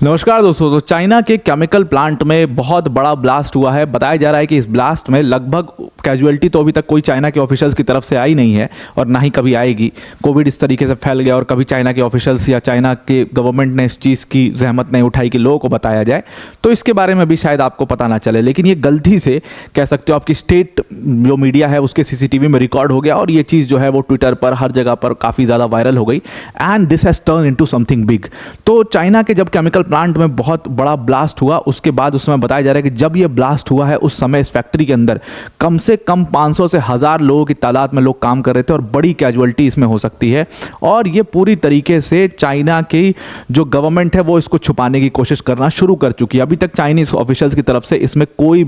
नमस्कार दोस्तों। तो चाइना के केमिकल प्लांट में बहुत बड़ा ब्लास्ट हुआ है। बताया जा रहा है कि इस ब्लास्ट में लगभग कैजुअलिटी तो अभी तक कोई चाइना के ऑफिशियल्स की तरफ से आई नहीं है और ना ही कभी आएगी। कोविड इस तरीके से फैल गया और कभी चाइना के ऑफिशियल्स या चाइना के गवर्नमेंट ने इस चीज़ की जहमत नहीं उठाई कि लोगों को बताया जाए, तो इसके बारे में भी शायद आपको पता ना चले। लेकिन ये गलती से कह सकते हो आपकी स्टेट जो मीडिया है उसके सीसीटीवी में रिकॉर्ड हो गया और ये चीज़ जो है वो ट्विटर पर हर जगह पर काफ़ी ज़्यादा वायरल हो गई and this has turn into something big. तो चाइना के जब केमिकल प्लांट में बहुत बड़ा ब्लास्ट हुआ उसके बाद उस समय बताया जा रहा है कि जब ये ब्लास्ट हुआ है उस समय इस फैक्ट्री के अंदर कम से कम 500 से 1000 लोगों की तादाद में लोग काम कर रहे थे और बड़ी कैजुअलिटी इसमें हो सकती है। और ये पूरी तरीके से चाइना की जो गवर्नमेंट है वो इसको छुपाने की कोशिश करना शुरू कर चुकी है। अभी तक चाइनीज ऑफिशियल्स की तरफ से इसमें कोई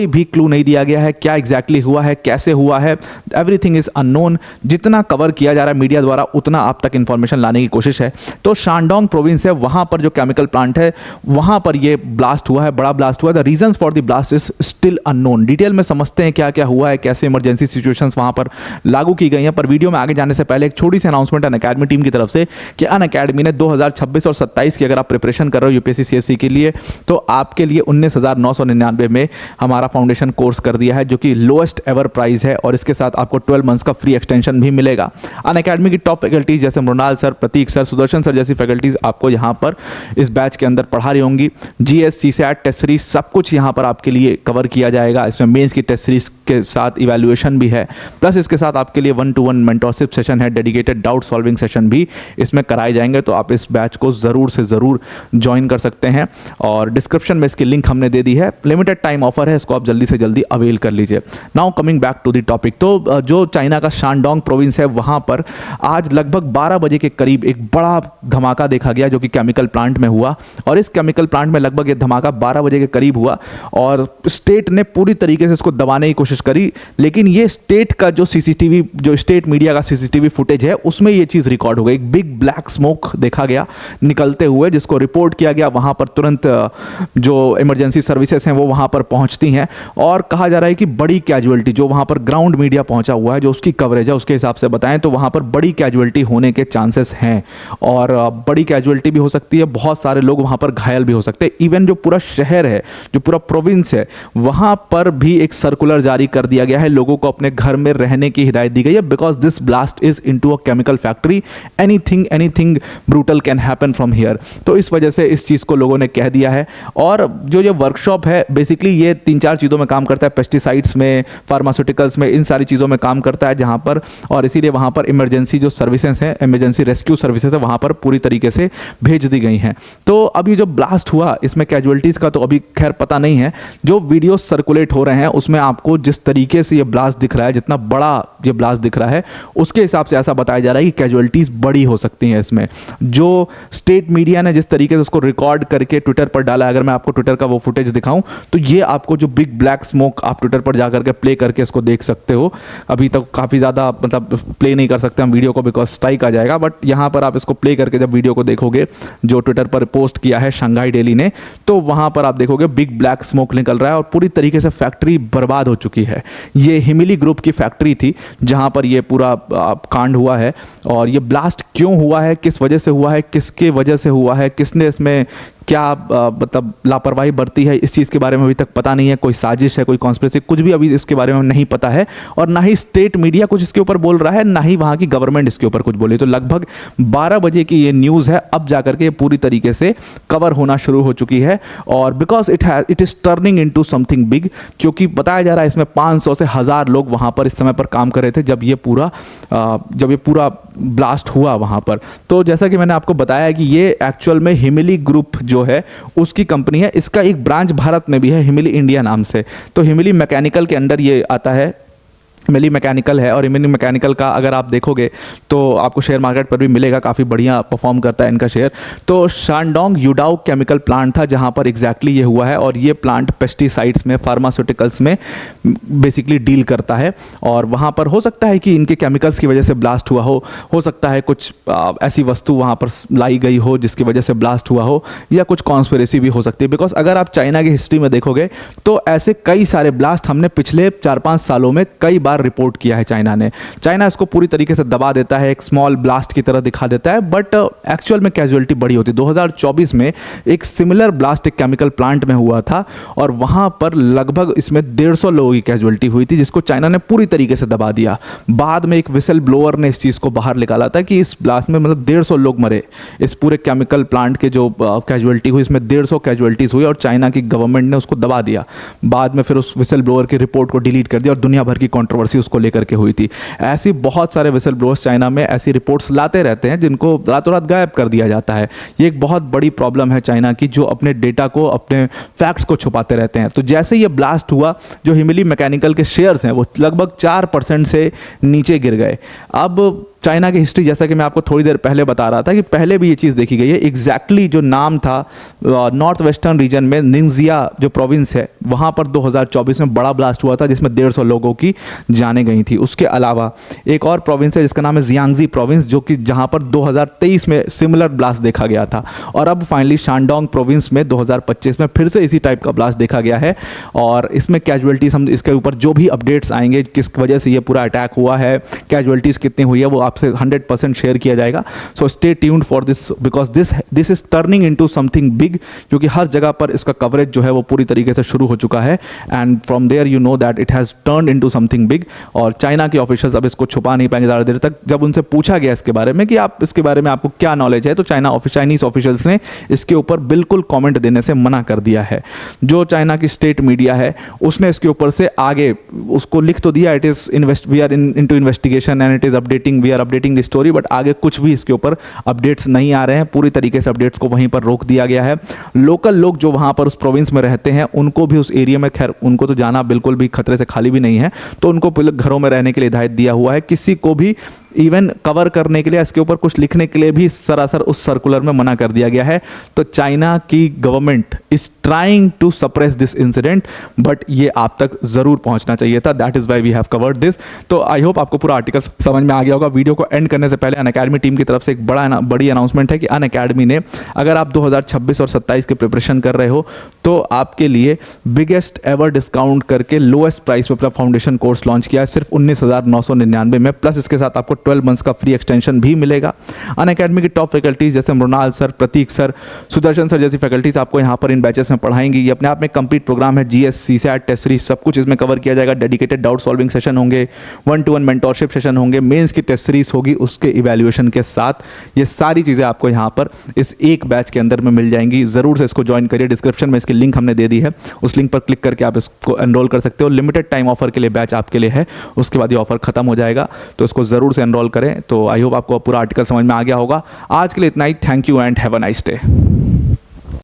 भी क्लू नहीं दिया गया है क्या एग्जैक्टली हुआ है, कैसे हुआ है। Everything is unknown. जितना कवर किया जा रहा है मीडिया द्वारा उतना आप तक इंफॉर्मेशन लाने की कोशिश है। तो शानडोंग प्रोविंस है, वहां पर जो केमिकल प्लांट है वहां पर ये ब्लास्ट हुआ है, बड़ा ब्लास्ट हुआ है। The reasons for the blast is still unknown. Detail में समझते हैं क्या क्या हुआ है, कैसे इमरजेंसी सिचुएशंस वहां पर लागू की गई हैं। पर वीडियो में आगे जाने से पहले एक छोटी सी अनाउंसमेंट अनअकैडमी टीम की तरफ से कि अनअकैडमी ने 2026 और 27 की अगर आप प्रिपरेशन कर रहे हो यूपीएससी सीएससी के लिए तो आपके लिए 19,999 में हमारा फाउंडेशन कोर्स कर दिया है जो कि लोएस्ट एवर प्राइस है और इसके साथ आपको 12 मंथ्स का फ्री एक्सटेंशन भी मिलेगा। अनअकैडमी की टॉप फैकल्टीज जैसे मृणाल सर, प्रतीक सर, सुदर्शन सर जैसी फैकल्टीज आपको यहाँ पर इस बैच के अंदर पढ़ा रही होंगी। जीएस, सीसैट, टेस्ट सीरीज सब कुछ यहाँ पर आपके लिए कवर किया जाएगा। इसमें मेंस की टेस्ट सीरीज के साथ इवैल्यूएशन भी है, प्लस इसके साथ आपके लिए 1-to-1 मेंटरशिप सेशन है, डेडिकेटेड डाउट सॉल्विंग सेशन भी इसमें कराए जाएंगे। तो आप इस बैच को ज़रूर से ज़रूर ज्वाइन कर सकते हैं और डिस्क्रिप्शन में इसकी लिंक हमने दे दी है। लिमिटेड टाइम ऑफर है, इसको आप जल्दी से जल्दी अवेल कर लीजिए। Now coming back to the topic. तो जो चाइना का शानडोंग प्रोविंस है वहां पर आज लगभग 12 बजे के करीब एक बड़ा धमाका देखा गया जो कि केमिकल प्लांट में हुआ। और इस केमिकल प्लांट में लगभग ये धमाका 12 बजे के करीब हुआ और स्टेट ने पूरी तरीके से इसको दबाने की कोशिश करी। लेकिन ये स्टेट का जो सीसीटीवी, जो स्टेट मीडिया का सीसीटीवी फुटेज है उसमें ये चीज़ रिकॉर्ड हो गई। एक बिग ब्लैक स्मोक देखा गया निकलते हुए जिसको रिपोर्ट किया गया। वहां पर तुरंत जो इमरजेंसी सर्विसेज हैं वो वहां पर पहुंचती हैं और कहा जा रहा है कि बड़ी कैजुअलिटी जो वहां पर ग्राउंड मीडिया पहुंचा हुआ है जो उसकी कवरेज है उसके हिसाब से बताएं तो वहां पर बड़ी कैजुअलिटी होने के चांसेस हैं और बड़ी कैजुअलिटी भी हो सकती है। बहुत सारे लोग वहां पर घायल भी हो सकते हैं। इवन जो पूरा शहर है, जो पूरा प्रोविंस है, वहां पर भी एक सर्कुलर जारी कर दिया गया है। लोगों को अपने घर में रहने की हिदायत दी गई है because this blast is into a chemical factory. Anything brutal can happen from here. तो इस वजह से इस चीज को लोगों ने कह दिया है। और जो ये वर्कशॉप है बेसिकली ये 3-4 चीजों में काम करता है, पेस्टिसाइड्स में, फार्मास्यूटिकल्स में, इन सारी चीज़ों में काम करता है जहां पर, और इसीलिए वहां पर इमरजेंसी जो सर्विसेज हैं, इमरजेंसी रेस्क्यू सर्विसेज है वहां पर पूरी तरीके से भेज दी गई हैं। तो अब ये जो ब्लास्ट हुआ इसमें कैजुअलिटीज़ का तो अभी खैर पता नहीं है। जो वीडियो सर्कुलेट हो रहे हैं उसमें आपको जिस तरीके से ये ब्लास्ट दिख रहा है, जितना बड़ा ये ब्लास्ट दिख रहा है उसके हिसाब से ऐसा बताया जा रहा है कि कैजुअलिटीज़ बड़ी हो सकती हैं इसमें। जो स्टेट मीडिया ने जिस तरीके से उसको रिकॉर्ड करके ट्विटर पर डाला, अगर मैं आपको ट्विटर का वो फुटेज दिखाऊं तो ये आपको जो बिग ब्लैक स्मोक आप ट्विटर पर जाकर के प्ले करके इसको देख सकते हो। अभी तक काफ़ी ज़्यादा मतलब प्ले नहीं कर सकते हम वीडियो को बिकॉज स्ट्राइक आ जाएगा, बट यहाँ पर आप इसको प्ले करके जब वीडियो को देखोगे जो ट्विटर पर पोस्ट किया है शंघाई डेली ने, तो वहाँ पर आप देखोगे बिग ब्लैक स्मोक निकल रहा है और पूरी तरीके से फैक्ट्री बर्बाद हो चुकी है। ये हिमिली ग्रुप की फैक्ट्री थी जहाँ पर ये पूरा कांड हुआ है। और ये ब्लास्ट क्यों हुआ है, किस वजह से हुआ है, किसके वजह से हुआ है, किसने इसमें क्या मतलब लापरवाही बरती है, इस चीज़ के बारे में अभी तक पता नहीं है। कोई साजिश है, कोई कॉन्स्पिरेसी, कुछ भी अभी इसके बारे में नहीं पता है। और ना ही स्टेट मीडिया कुछ इसके ऊपर बोल रहा है, ना ही वहाँ की गवर्नमेंट इसके ऊपर कुछ बोली। तो लगभग 12 बजे की ये न्यूज़ है, अब जाकर के ये पूरी तरीके से कवर होना शुरू हो चुकी है। और because it is turning into something big, क्योंकि बताया जा रहा है इसमें 500 से 1000 लोग वहाँ पर इस समय पर काम कर रहे थे जब ये पूरा ब्लास्ट हुआ वहाँ पर। तो जैसा कि मैंने आपको बताया कि ये एक्चुअल में हिमिली ग्रुप जो है उसकी कंपनी है। इसका एक ब्रांच भारत में भी है हिमिली इंडिया नाम से। तो हिमिली मैकेनिकल के अंडर ये आता है, हिमिली मैकेनिकल है। और हिमिली मैकेनिकल का अगर आप देखोगे तो आपको शेयर मार्केट पर भी मिलेगा, काफ़ी बढ़िया परफॉर्म करता है इनका शेयर। तो शानडोंग यूडाओ केमिकल प्लांट था जहां पर एग्जैक्टली ये हुआ है। और ये प्लांट पेस्टिसाइड्स में, फार्मास्यूटिकल्स में बेसिकली डील करता है। और वहां पर हो सकता है कि इनके केमिकल्स की वजह से ब्लास्ट हुआ हो सकता है कुछ ऐसी वस्तु वहां पर लाई गई हो जिसकी वजह से ब्लास्ट हुआ हो, या कुछ कॉन्स्पिरेसी भी हो सकती है। बिकॉज अगर आप चाइना की हिस्ट्री में देखोगे तो ऐसे कई सारे ब्लास्ट हमने पिछले 4-5 सालों में कई बार बार रिपोर्ट किया है चाइना ने। चाइना इसको पूरी तरीके से दबा देता है, एक स्मॉल ब्लास्ट की तरह दिखा देता है, बट एक्चुअल में कैजुअलिटी बड़ी होती है। 2024 में एक सिमिलर ब्लास्ट एक केमिकल प्लांट में हुआ था और वहाँ पर लगभग इसमें 150 लोगों की कैजुअलिटी हुई थी, जिसको चाइना ने पूरी तरीके से दबा दिया। बाद में एक विसल ब्लोअर ने इस चीज़ को बाहर निकाला था कि इस ब्लास्ट में मतलब 150 लोग मरे। इस पूरे केमिकल प्लांट के जो कैजुअलिटी हुई, इसमें 150 कैजुअलिटीज़ हुई और चाइना की गवर्नमेंट ने उसको दबा दिया। बाद में फिर उस विसल ब्लोअर की रिपोर्ट को डिलीट कर दिया और दुनिया भर की कंट्रोवर्सी उसको लेकर के हुई थी। ऐसी बहुत सारे विसल ब्लोअर्स चाइना में ऐसी रिपोर्ट्स लाते रहते हैं जिनको रातों रात गायब कर दिया जाता है। ये एक बहुत बड़ी प्रॉब्लम है चाइना की, जो अपने डेटा को, अपने फैक्ट्स को छुपाते रहते हैं। तो जैसे ये ब्लास्ट हुआ, जो हिमिली मैकेनिकल के शेयर्स हैं वो लगभग 4% से नीचे गिर गए। अब चाइना की हिस्ट्री, जैसा कि मैं आपको थोड़ी देर पहले बता रहा था कि पहले भी ये चीज़ देखी गई है। एग्जैक्टली जो नाम था नॉर्थ वेस्टर्न रीजन में निंजिया जो प्रोविंस है, वहाँ पर 2024 में बड़ा ब्लास्ट हुआ था जिसमें 150 लोगों की जानें गई थी। उसके अलावा एक और प्रोविंस है जिसका नाम है जियांगजी प्रोविंस, जो कि जहाँ पर 2023 में सिमिलर ब्लास्ट देखा गया था। और अब फाइनली शानडोंग प्रोविंस में 2025 में फिर से इसी टाइप का ब्लास्ट देखा गया है। और इसमें कैजुअलिटीज, हम इसके ऊपर जो भी अपडेट्स आएंगे, किस वजह से ये पूरा अटैक हुआ है, कैजुअलिटीज़ कितनी हुई है, वो आपसे 100% शेयर किया जाएगा। So stay tuned for this, because this is turning into something big, क्योंकि हर जगह पर इसका कवरेज जो है वो पूरी तरीके से शुरू हो चुका है। And from there you know that it has turned into something big. और चाइना के ऑफिशियल्स अब इसको छुपा नहीं पाएंगे ज़्यादा देर तक। जब उनसे पूछा गया इसके बारे में कि आप इसके बारे में आपको क्या नॉलेज है, तो चाइनीज़ ऑफिशियल्स ने इसके ऊपर बिल्कुल कॉमेंट देने से मना कर दिया है। जो चाइना की स्टेट मीडिया है उसने इसके ऊपर से आगे उसको लिख तो दिया, it is we are into investigation and it is updating, we are updating the story, but आगे कुछ भी इसके ऊपर अपडेट्स नहीं आ रहे हैं। पूरी तरीके से अपडेट्स को वहीं पर रोक दिया गया है। लोकल लोग जो वहाँ पर उस प्रोविंस में रहते हैं उनको भी उस एरिया में, खैर उनको तो जाना बिल्कुल भी खतरे से खाली भी नहीं है, तो उनको घरों में रहने के लिए हिदायत दिया हुआ है। किसी को भी इवन कवर करने के लिए, इसके ऊपर कुछ लिखने के लिए भी सरासर उस सर्कुलर में मना कर दिया गया है। तो चाइना की government is trying to suppress this incident, but ये आप तक जरूर पहुंचना चाहिए था। That is why we have covered this. तो आई होप आपको पूरा आर्टिकल समझ में आ गया होगा। वीडियो को एंड करने से पहले अनअकैडमी टीम की तरफ से एक बड़ी अनाउंसमेंट है कि अनअकैडमी ने, अगर आप 2026 और 27 की प्रिपरेशन कर रहे हो, तो आपके लिए बिगेस्ट एवर डिस्काउंट करके लोएस्ट प्राइस पर अपना फाउंडेशन कोर्स लॉन्च किया है, सिर्फ 19,999 में। प्लस इसके साथ आपको 12 मंथ्स का फ्री एक्सटेंशन भी मिलेगा। अनअकैडमी की टॉप फैकल्टीज जैसे मृणाल सर, प्रतीक सर, सुदर्शन सर जैसी फैकल्टीज आपको यहाँ पर इन बैचेस में पढ़ाएंगी। ये अपने आप में कंप्लीट प्रोग्राम है। जीएस, सीसैट, टेस्ट सीरीज सब कुछ इसमें कवर किया जाएगा। डेडिकेटेड डाउट सॉल्विंग सेशन होंगे, 1-to-1 मेंटोरशिप सेशन होंगे, मेंस की टेस्ट सीरीज होगी उसके इवैल्यूएशन के साथ। ये सारी चीज़ें आपको यहाँ पर इस एक बैच के अंदर में मिल जाएंगी। ज़रूर से इसको ज्वाइन करिए। डिस्क्रिप्शन में इसकी लिंक हमने दे दी है, उस लिंक पर क्लिक करके आप इसको एनरोल कर सकते हो। लिमिटेड टाइम ऑफर के लिए बैच आपके लिए है, उसके बाद ये ऑफर खत्म हो जाएगा, तो इसको ज़रूर से एनरोल करें। तो आई होप आपको पूरा आर्टिकल समझ में आ गया होगा। आज के लिए इतना ही। Thank you and have a nice day.